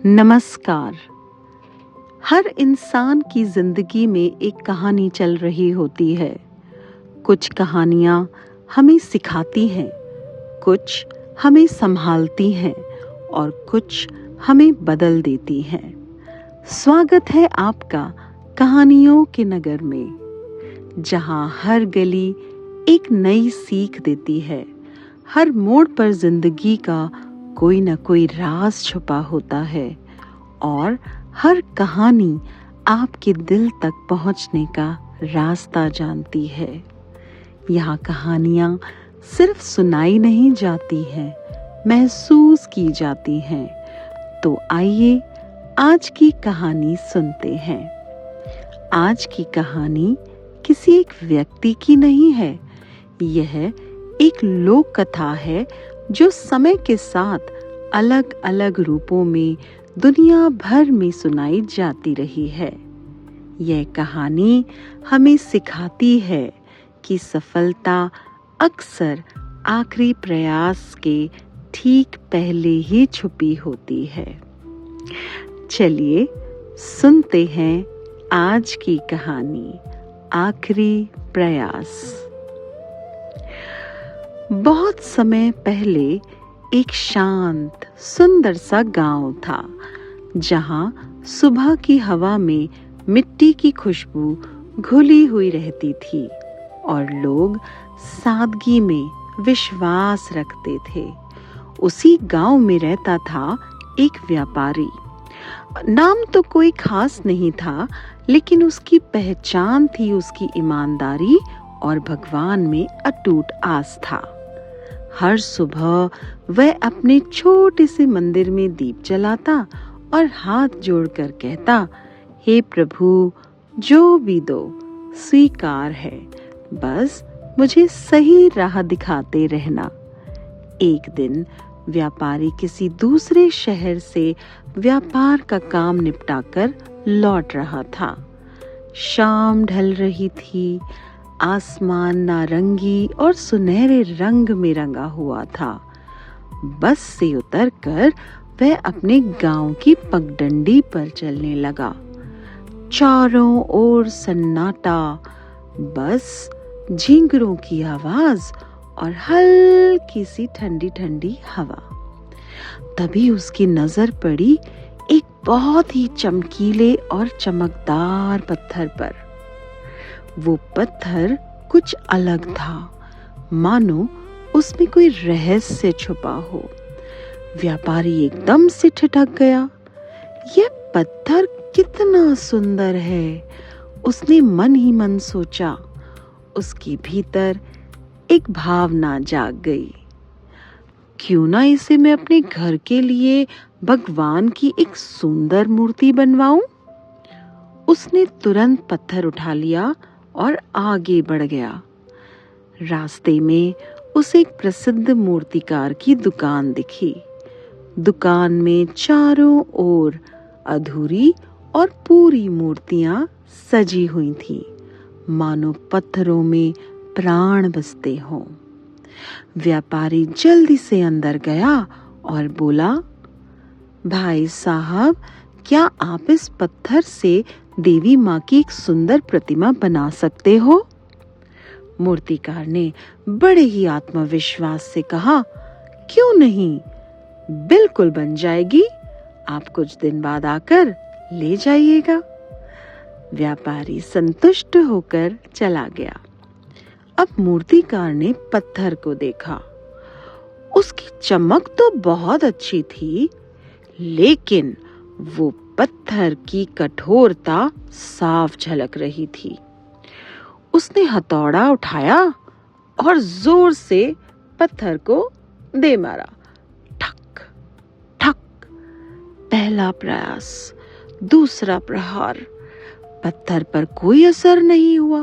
नमस्कार। हर इंसान की जिंदगी में एक कहानी चल रही होती है। कुछ कहानियाँ हमें सिखाती हैं, कुछ हमें संभालती हैं और कुछ हमें बदल देती हैं। स्वागत है आपका कहानियों के नगर में, जहाँ हर गली एक नई सीख देती है। हर मोड़ पर जिंदगी का कोई न कोई राज छुपा होता है और हर कहानी आपके दिल तक पहुंचने का रास्ता जानती है। यहाँ कहानियाँ सिर्फ सुनाई नहीं जाती हैं, महसूस की जाती हैं। तो आइए आज की कहानी सुनते हैं। आज की कहानी किसी एक व्यक्ति की नहीं है, यह एक लोक कथा है जो समय के साथ अलग अलग रूपों में दुनिया भर में सुनाई जाती रही है। यह कहानी हमें सिखाती है कि सफलता अक्सर आखिरी प्रयास के ठीक पहले ही छुपी होती है। चलिए सुनते हैं आज की कहानी, आखिरी प्रयास। बहुत समय पहले एक शांत सुंदर सा गांव था, जहां सुबह की हवा में मिट्टी की खुशबू घुली हुई रहती थी और लोग सादगी में विश्वास रखते थे। उसी गांव में रहता था एक व्यापारी। नाम तो कोई खास नहीं था, लेकिन उसकी पहचान थी उसकी ईमानदारी और भगवान में अटूट आस्था। हर सुबह वह अपने छोटे से मंदिर में दीप जलाता और हाथ जोड़कर कहता, हे प्रभु, जो भी दो स्वीकार है, बस मुझे सही राह दिखाते रहना। एक दिन व्यापारी किसी दूसरे शहर से व्यापार का काम निपटाकर लौट रहा था। शाम ढल रही थी, आसमान नारंगी और सुनहरे रंग में रंगा हुआ था। बस से उतरकर वह अपने गांव की पगडंडी पर चलने लगा। चारों ओर सन्नाटा, बस झिंगुरों की आवाज और हल्की सी ठंडी ठंडी हवा। तभी उसकी नजर पड़ी एक बहुत ही चमकीले और चमकदार पत्थर पर। वो पत्थर कुछ अलग था, मानो उसमें कोई रहस्य छुपा हो। व्यापारी एकदम से ठिठक गया। यह पत्थर कितना सुंदर है, उसने मन ही मन सोचा। उसके भीतर एक भावना जाग गई, क्यों ना इसे मैं अपने घर के लिए भगवान की एक सुंदर मूर्ति बनवाऊं। उसने तुरंत पत्थर उठा लिया और आगे बढ़ गया। रास्ते में उसे एक प्रसिद्ध मूर्तिकार की दुकान दिखी। दुकान में चारों ओर अधूरी और पूरी मूर्तियां सजी हुई थीं, मानो पत्थरों में प्राण बसते हों। व्यापारी जल्दी से अंदर गया और बोला, भाई साहब, क्या आप इस पत्थर से देवी माँ की एक सुंदर प्रतिमा बना सकते हो? मूर्तिकार ने बड़े ही आत्मविश्वास से कहा, क्यों नहीं, बिल्कुल बन जाएगी। आप कुछ दिन बाद आकर ले जाइएगा। व्यापारी संतुष्ट होकर चला गया। अब मूर्तिकार ने पत्थर को देखा। उसकी चमक तो बहुत अच्छी थी, लेकिन वो पत्थर की कठोरता साफ झलक रही थी। उसने हथौड़ा उठाया और जोर से पत्थर को दे मारा। ठक ठक, पहला प्रयास, दूसरा प्रहार। पत्थर पर कोई असर नहीं हुआ।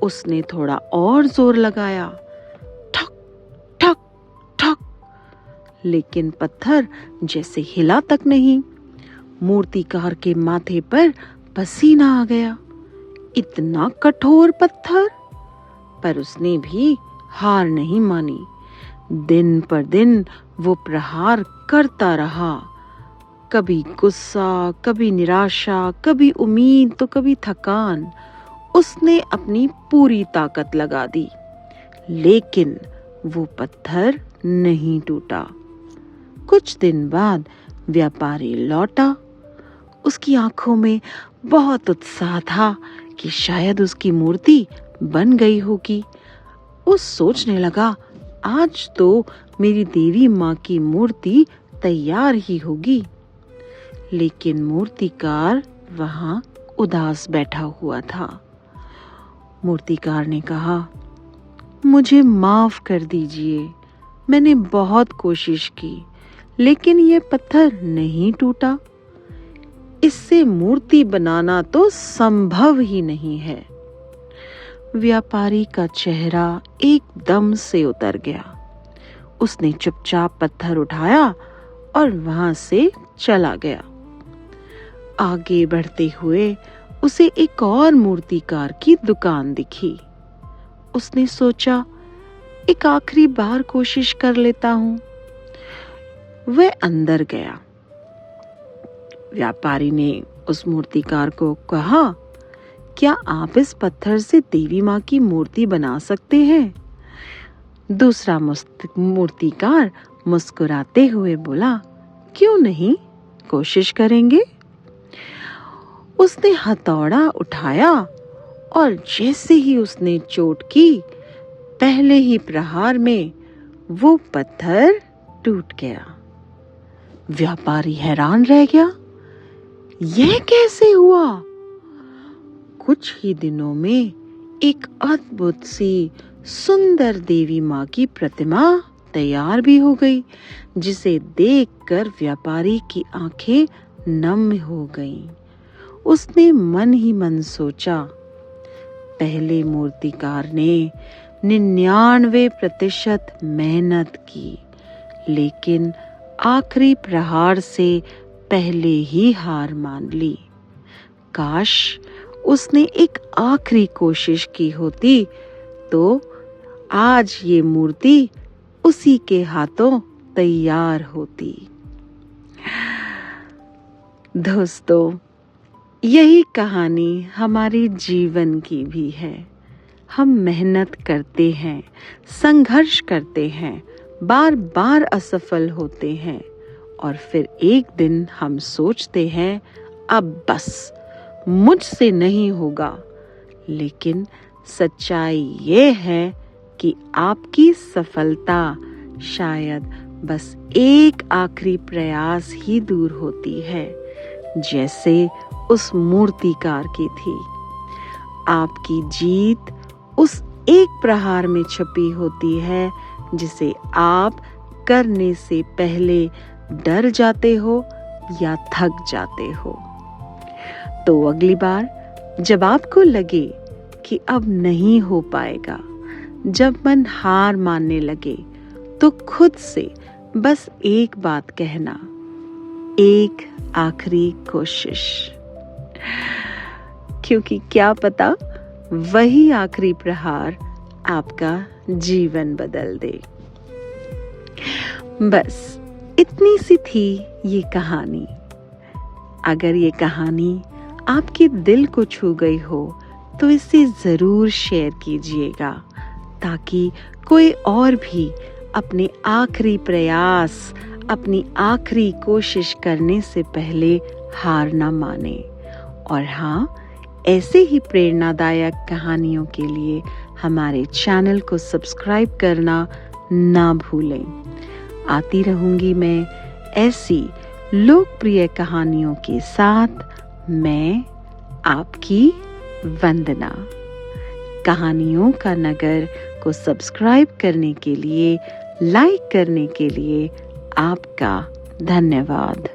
उसने थोड़ा और जोर लगाया। ठक ठक ठक, लेकिन पत्थर जैसे हिला तक नहीं। मूर्तिकार के माथे पर पसीना आ गया। इतना कठोर पत्थर! पर उसने भी हार नहीं मानी। दिन पर दिन वो प्रहार करता रहा। कभी गुस्सा, कभी निराशा, कभी उम्मीद तो कभी थकान, उसने अपनी पूरी ताकत लगा दी, लेकिन वो पत्थर नहीं टूटा। कुछ दिन बाद व्यापारी लौटा। उसकी आंखों में बहुत उत्साह था कि शायद उसकी मूर्ति बन गई होगी। वो सोचने लगा, आज तो मेरी देवी माँ की मूर्ति तैयार ही होगी। लेकिन मूर्तिकार वहां उदास बैठा हुआ था। मूर्तिकार ने कहा, मुझे माफ कर दीजिए, मैंने बहुत कोशिश की, लेकिन ये पत्थर नहीं टूटा। इससे मूर्ति बनाना तो संभव ही नहीं है। व्यापारी का चेहरा एकदम से उतर गया। उसने चुपचाप पत्थर उठाया और वहां से चला गया। आगे बढ़ते हुए उसे एक और मूर्तिकार की दुकान दिखी। उसने सोचा, एक आखिरी बार कोशिश कर लेता हूं। वह अंदर गया। व्यापारी ने उस मूर्तिकार को कहा, क्या आप इस पत्थर से देवी माँ की मूर्ति बना सकते हैं? दूसरा मूर्तिकार मुस्कुराते हुए बोला, क्यों नहीं, कोशिश करेंगे। उसने हथौड़ा उठाया और जैसे ही उसने चोट की, पहले ही प्रहार में वो पत्थर टूट गया। व्यापारी हैरान रह गया, यह कैसे हुआ? कुछ ही दिनों में एक अद्भुत सी सुंदर देवी माँ की प्रतिमा तैयार भी हो गई, जिसे देखकर व्यापारी की आंखें नम हो गईं। उसने मन ही मन सोचा, पहले मूर्तिकार ने 99% मेहनत की, लेकिन आखिरी प्रहार से पहले ही हार मान ली। काश उसने एक आखिरी कोशिश की होती तो आज ये मूर्ति उसी के हाथों तैयार होती। दोस्तों, यही कहानी हमारे जीवन की भी है। हम मेहनत करते हैं, संघर्ष करते हैं, बार बार असफल होते हैं और फिर एक दिन हम सोचते हैं, अब बस मुझसे नहीं होगा। लेकिन सच्चाई ये है कि आपकी सफलता शायद बस एक आखिरी प्रयास ही दूर होती है, जैसे उस मूर्तिकार की थी। आपकी जीत उस एक प्रहार में छुपी होती है जिसे आप करने से पहले डर जाते हो या थक जाते हो। तो अगली बार जब आपको लगे कि अब नहीं हो पाएगा, जब मन हार मानने लगे, तो खुद से बस एक बात कहना, एक आखिरी कोशिश। क्योंकि क्या पता वही आखिरी प्रहार आपका जीवन बदल दे। बस इतनी सी थी ये कहानी। अगर ये कहानी आपके दिल को छू गई हो तो इसे जरूर शेयर कीजिएगा, ताकि कोई और भी अपने आखिरी प्रयास, अपनी आखिरी कोशिश करने से पहले हार ना माने। और हाँ, ऐसे ही प्रेरणादायक कहानियों के लिए हमारे चैनल को सब्सक्राइब करना ना भूलें। आती रहूंगी मैं ऐसी लोकप्रिय कहानियों के साथ। मैं आपकी वंदना। कहानियों का नगर को सब्सक्राइब करने के लिए, लाइक करने के लिए आपका धन्यवाद।